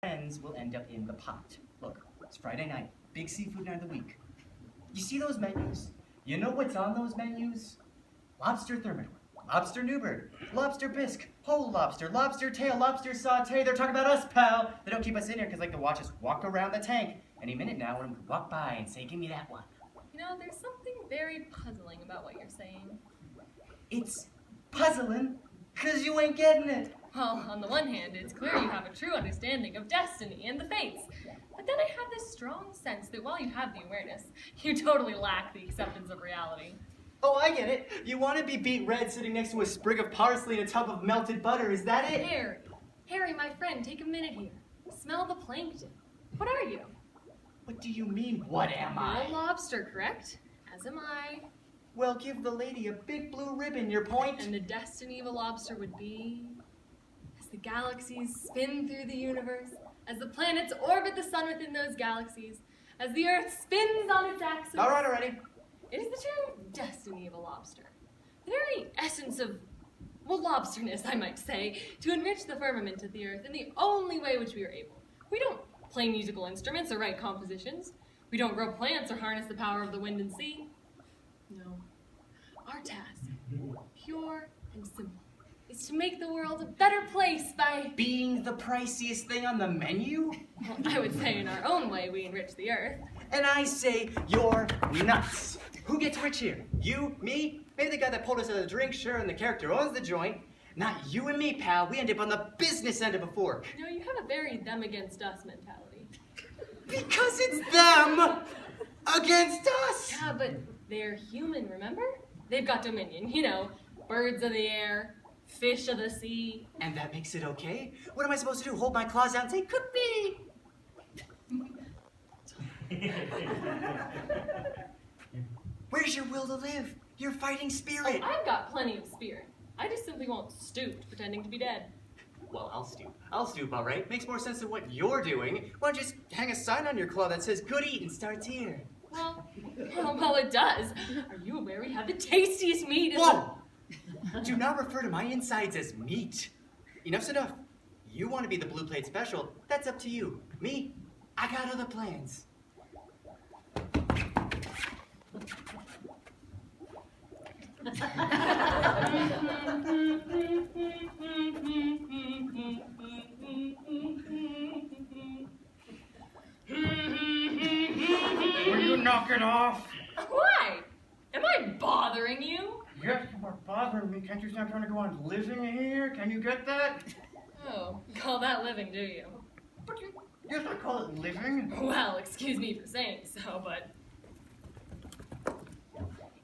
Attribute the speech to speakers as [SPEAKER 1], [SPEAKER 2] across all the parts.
[SPEAKER 1] friends will end up in the pot. Look, it's Friday night, big seafood night of the week. You see those menus? You know what's on those menus? Lobster thermidor, lobster Newburg, lobster bisque, whole lobster, lobster tail, lobster saute. They're talking about us, pal. They don't keep us in here because like to watch us walk around the tank. Any minute now, one of them could walk by and say, "Give me that one."
[SPEAKER 2] You know, there's something very puzzling about what you're saying.
[SPEAKER 1] It's puzzling because you ain't getting it.
[SPEAKER 2] Well, on the one hand, it's clear you have a true understanding of destiny and the fates. But then I have this strong sense that while you have the awareness, you totally lack the acceptance of reality.
[SPEAKER 1] Oh, I get it. You want to be beet red sitting next to a sprig of parsley and a tub of melted butter, is that it?
[SPEAKER 2] Harry, my friend, take a minute here. Smell the plankton. What are you?
[SPEAKER 1] What do you mean, what am
[SPEAKER 2] You're
[SPEAKER 1] I?
[SPEAKER 2] a lobster, correct? As am I.
[SPEAKER 1] Well, give the lady a big blue ribbon, your point.
[SPEAKER 2] And the destiny of a lobster would be, as the galaxies spin through the universe, as the planets orbit the sun within those galaxies, as the earth spins on its axis.
[SPEAKER 1] All right, already.
[SPEAKER 2] It is the true destiny of a lobster. The very essence of, well, lobsterness, I might say, to enrich the firmament of the earth in the only way which we are able. We don't play musical instruments or write compositions. We don't grow plants or harness the power of the wind and sea. No. Our task, pure and simple, is to make the world a better place by
[SPEAKER 1] being the priciest thing on the menu?
[SPEAKER 2] Well, I would say in our own way we enrich the earth.
[SPEAKER 1] And I say you're nuts. Who gets rich here? You? Me? Maybe the guy that pulled us out of the drink, sure, and the character owns the joint. Not you and me, pal. We end up on the business end of a fork.
[SPEAKER 2] You know, you have a very them against us mentality.
[SPEAKER 1] Because it's them against us.
[SPEAKER 2] Yeah, but they're human, remember? They've got dominion, you know, birds of the air, fish of the sea.
[SPEAKER 1] And that makes it okay? What am I supposed to do? Hold my claws out and say, could be? Where's your will to live? Your fighting spirit?
[SPEAKER 2] Oh, I've got plenty of spirit. I just simply won't stoop pretending to be dead.
[SPEAKER 1] Well, I'll stoop. I'll stoop, all right. Makes more sense than what you're doing. Why don't you just hang a sign on your claw that says, "Good eating starts here"?
[SPEAKER 2] Well, it does. Are you aware we have the tastiest meat in
[SPEAKER 1] Whoa! Do not refer to my insides as meat. Enough's enough. You want to be the blue plate special, that's up to you. Me, I got other plans.
[SPEAKER 3] Will you knock it off?
[SPEAKER 2] Why? Am I bothering you?
[SPEAKER 3] Yes, you are bothering me. Can't you see I'm trying to go on living here? Can you get that?
[SPEAKER 2] Oh, you call that living, do you?
[SPEAKER 3] But yes, I call it living.
[SPEAKER 2] Well, excuse me for saying so, but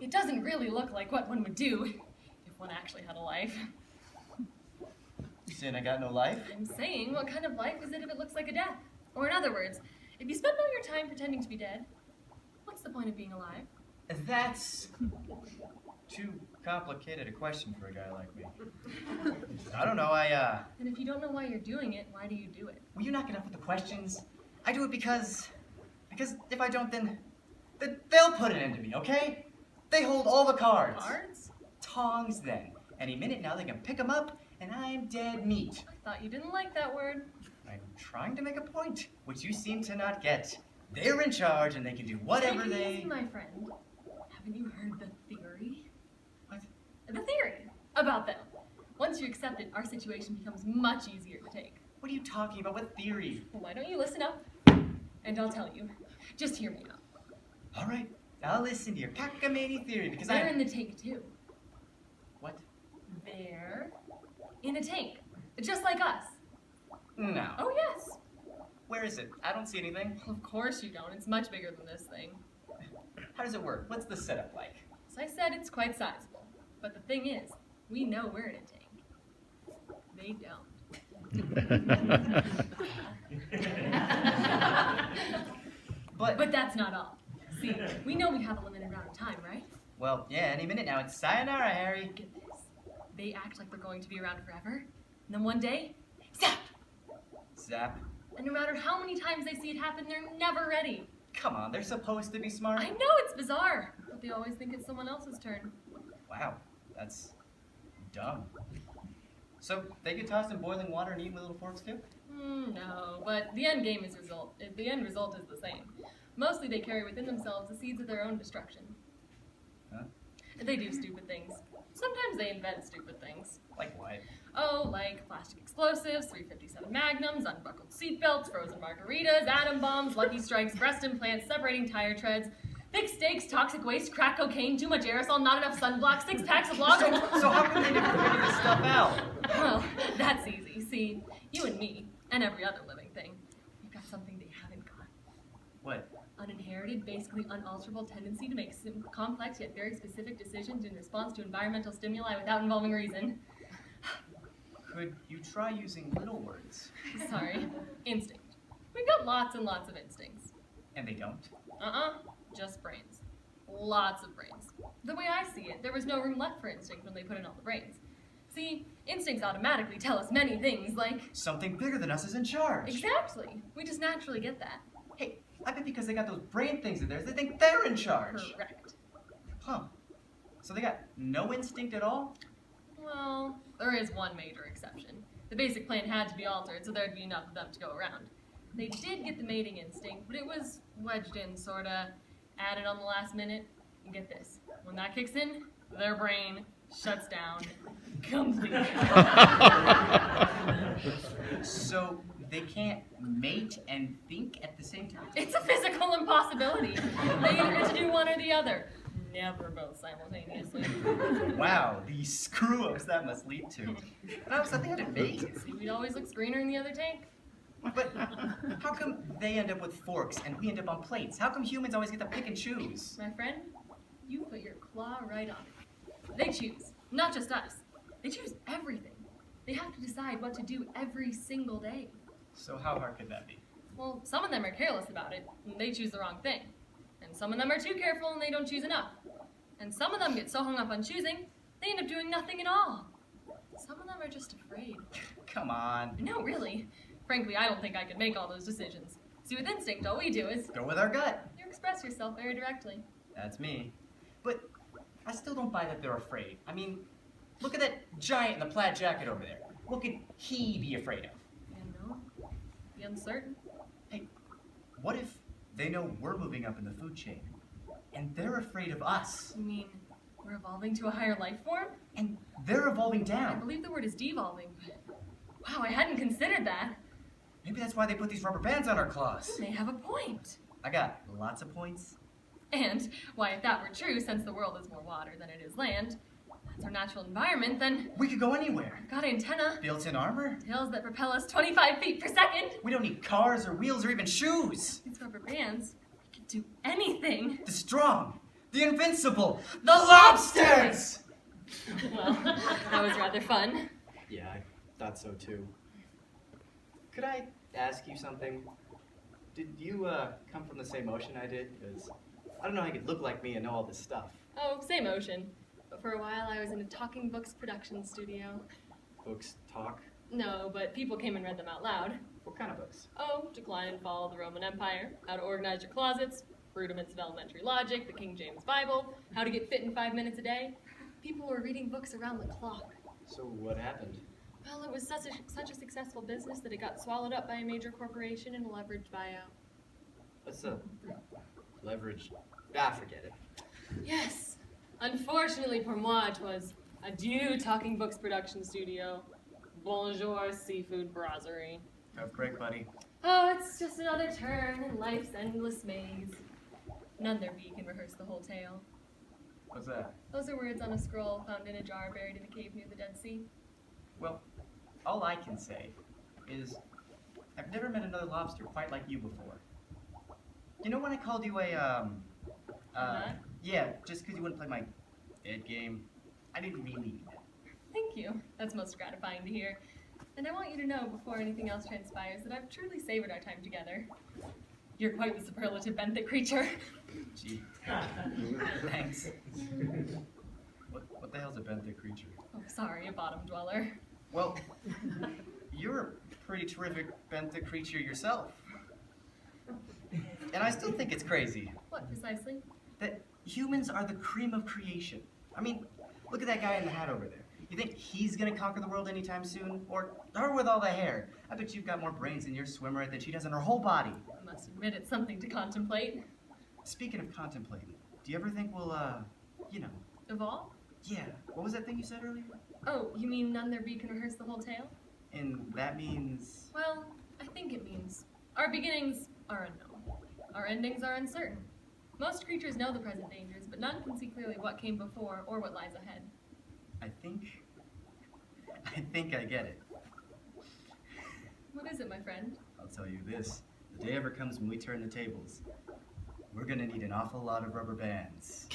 [SPEAKER 2] it doesn't really look like what one would do if one actually had a life.
[SPEAKER 1] You saying I got no life?
[SPEAKER 2] I'm saying, what kind of life is it if it looks like a death? Or in other words, if you spend all your time pretending to be dead, what's the point of being alive?
[SPEAKER 1] That's too complicated a question for a guy like me. I don't know,
[SPEAKER 2] And if you don't know why you're doing it, why do you do it?
[SPEAKER 1] will you knock it off with the questions? I do it because if I don't, then they'll put an end to me, okay? They hold all the cards.
[SPEAKER 2] Cards?
[SPEAKER 1] Tongs, then. Any minute now they can pick them up, and I'm dead meat.
[SPEAKER 2] I thought you didn't like that word.
[SPEAKER 1] I'm trying to make a point, which you seem to not get. They're in charge, and they can do whatever
[SPEAKER 2] Take it
[SPEAKER 1] they...
[SPEAKER 2] easy, my friend. Haven't you heard the theory?
[SPEAKER 1] What?
[SPEAKER 2] The theory about them. Once you accept it, our situation becomes much easier to take.
[SPEAKER 1] What are you talking about? What theory?
[SPEAKER 2] Well, why don't you listen up? And I'll tell you. Just hear me out.
[SPEAKER 1] All right, I'll listen to your cockamamie theory, because
[SPEAKER 2] They're in the tank, too.
[SPEAKER 1] What?
[SPEAKER 2] They're in a tank. Just like us.
[SPEAKER 1] No.
[SPEAKER 2] Oh, yes.
[SPEAKER 1] Where is it? I don't see anything.
[SPEAKER 2] Of course you don't. It's much bigger than this thing.
[SPEAKER 1] How does it work? What's the setup like?
[SPEAKER 2] As I said, it's quite sizable. But the thing is, we know we're in a tank. They don't. But that's not all. See, we know we have a limited amount of time, right?
[SPEAKER 1] Well, yeah, any minute now. It's sayonara, Harry.
[SPEAKER 2] Get this. They act like they're going to be around forever. And then one day, zap!
[SPEAKER 1] Zap.
[SPEAKER 2] And no matter how many times they see it happen, they're never ready.
[SPEAKER 1] Come on, they're supposed to be smart.
[SPEAKER 2] I know it's bizarre, but they always think it's someone else's turn.
[SPEAKER 1] Wow, that's dumb. So, they get tossed in boiling water and eaten with little forks too?
[SPEAKER 2] No, but the end game is the end result is the same. Mostly they carry within themselves the seeds of their own destruction.
[SPEAKER 1] Huh?
[SPEAKER 2] They do stupid things. Sometimes they invent stupid things.
[SPEAKER 1] Like what?
[SPEAKER 2] Oh, like plastic explosives, 357 magnums, unbuckled seatbelts, frozen margaritas, atom bombs, lucky strikes, breast implants, separating tire treads, thick steaks, toxic waste, crack cocaine, too much aerosol, not enough sunblock, 6 packs of logs.
[SPEAKER 1] So how come they never figure this stuff out?
[SPEAKER 2] Well, that's easy. See, you and me, and every other living thing, we've got something they haven't got.
[SPEAKER 1] What?
[SPEAKER 2] An inherited, basically unalterable tendency to make complex yet very specific decisions in response to environmental stimuli without involving reason.
[SPEAKER 1] Could you try using little words?
[SPEAKER 2] Sorry. Instinct. We've got lots and lots of instincts.
[SPEAKER 1] And they don't?
[SPEAKER 2] Just brains. Lots of brains. The way I see it, there was no room left for instinct when they put in all the brains. See, instincts automatically tell us many things, like...
[SPEAKER 1] Something bigger than us is in charge.
[SPEAKER 2] Exactly. We just naturally get that.
[SPEAKER 1] Hey, I bet because they got those brain things of theirs, they think they're in charge.
[SPEAKER 2] Correct.
[SPEAKER 1] Huh. So they got no instinct at all?
[SPEAKER 2] Well, there is one major exception. The basic plan had to be altered, so there'd be enough of them to go around. They did get the mating instinct, but it was wedged in, sorta, added on the last minute. And get this, when that kicks in, their brain shuts down completely.
[SPEAKER 1] So they can't mate and think at the same time?
[SPEAKER 2] It's a physical impossibility. They either get to do one or the other. Never both simultaneously.
[SPEAKER 1] Wow, the screw-ups that must lead to. And I was like, they had it made.
[SPEAKER 2] See, we'd always look greener in the other tank.
[SPEAKER 1] But how come they end up with forks and we end up on plates? How come humans always get to pick and choose?
[SPEAKER 2] My friend, you put your claw right on it. They choose, not just us. They choose everything. They have to decide what to do every single day.
[SPEAKER 1] So how hard could that be?
[SPEAKER 2] Well, some of them are careless about it, and they choose the wrong thing. And some of them are too careful and they don't choose enough. And some of them get so hung up on choosing, they end up doing nothing at all. Some of them are just afraid.
[SPEAKER 1] Come on.
[SPEAKER 2] No, really. Frankly, I don't think I could make all those decisions. See, with instinct, all we do is
[SPEAKER 1] Go with our gut.
[SPEAKER 2] you express yourself very directly.
[SPEAKER 1] That's me. But I still don't buy that they're afraid. I mean, look at that giant in the plaid jacket over there. What could he be afraid of?
[SPEAKER 2] You know, be uncertain.
[SPEAKER 1] Hey, what if they know we're moving up in the food chain and they're afraid of us?
[SPEAKER 2] You mean we're evolving to a higher life form?
[SPEAKER 1] And they're evolving
[SPEAKER 2] I
[SPEAKER 1] down.
[SPEAKER 2] believe the word is devolving. Wow, I hadn't considered that.
[SPEAKER 1] Maybe that's why they put these rubber bands on our claws.
[SPEAKER 2] They have a point.
[SPEAKER 1] I got lots of points.
[SPEAKER 2] And why, if that were true, since the world is more water than it is land, that's our natural environment, then
[SPEAKER 1] We could go anywhere.
[SPEAKER 2] we've got antenna,
[SPEAKER 1] Built-in armor.
[SPEAKER 2] tails that propel us 25 feet per second.
[SPEAKER 1] We don't need cars or wheels or even shoes.
[SPEAKER 2] These rubber bands, we could do anything.
[SPEAKER 1] The strong, the invincible,
[SPEAKER 2] The
[SPEAKER 1] lobsters!
[SPEAKER 2] Well, that was rather fun.
[SPEAKER 4] Yeah, I thought so too.
[SPEAKER 1] Could I ask you something? Did you come from the same ocean I did? Because I don't know how you could look like me and know all this stuff.
[SPEAKER 2] Oh, same ocean. But for a while I was in a talking books production studio.
[SPEAKER 4] Books talk.
[SPEAKER 2] No, but people came and read them out loud.
[SPEAKER 1] What kind of books?
[SPEAKER 2] Oh, Decline and Fall of the Roman Empire, How to Organize Your Closets, Rudiments of Elementary Logic, the King James Bible, How to Get Fit in 5 Minutes a Day. People were reading books around the clock.
[SPEAKER 4] So what happened?
[SPEAKER 2] Well, it was such a successful business that it got swallowed up by a major corporation in a leveraged buyout.
[SPEAKER 4] What's a leverage? Ah, forget it.
[SPEAKER 2] Yes. Unfortunately pour moi, it was adieu talking books production studio. Bonjour seafood brasserie.
[SPEAKER 1] Tough break, buddy.
[SPEAKER 2] Oh, it's just another turn in life's endless maze. None there be can rehearse the whole tale.
[SPEAKER 1] What's that?
[SPEAKER 2] Those are words on a scroll found in a jar buried in a cave near the Dead Sea.
[SPEAKER 1] Well, all I can say is I've never met another lobster quite like you before. You know when I called you a,
[SPEAKER 2] Nut?
[SPEAKER 1] yeah, just because you wouldn't play my dead game? I didn't really mean that.
[SPEAKER 2] Thank you. That's most gratifying to hear. And I want you to know before anything else transpires that I've truly savored our time together. You're quite the superlative benthic creature.
[SPEAKER 1] Gee. Thanks. What the hell's a benthic creature?
[SPEAKER 2] Oh, sorry, a bottom dweller.
[SPEAKER 1] Well, you're a pretty terrific benthic creature yourself. And I still think it's crazy
[SPEAKER 2] What, precisely?
[SPEAKER 1] that humans are the cream of creation. I mean, look at that guy in the hat over there. You think he's gonna conquer the world anytime soon? Or her with all the hair? I bet you've got more brains in your swimmer than she does in her whole body.
[SPEAKER 2] I must admit it's something to contemplate.
[SPEAKER 1] Speaking of contemplating, do you ever think we'll, you know,
[SPEAKER 2] Evolve?
[SPEAKER 1] yeah, what was that thing you said earlier?
[SPEAKER 2] Oh, you mean none there be can rehearse the whole tale?
[SPEAKER 1] And that means...
[SPEAKER 2] Well, I think it means our beginnings are unknown. Our endings are uncertain. Most creatures know the present dangers, but none can see clearly what came before or what lies ahead.
[SPEAKER 1] I think I get it.
[SPEAKER 2] What is it, my friend?
[SPEAKER 1] I'll tell you this, the day ever comes when we turn the tables, we're gonna need an awful lot of rubber bands.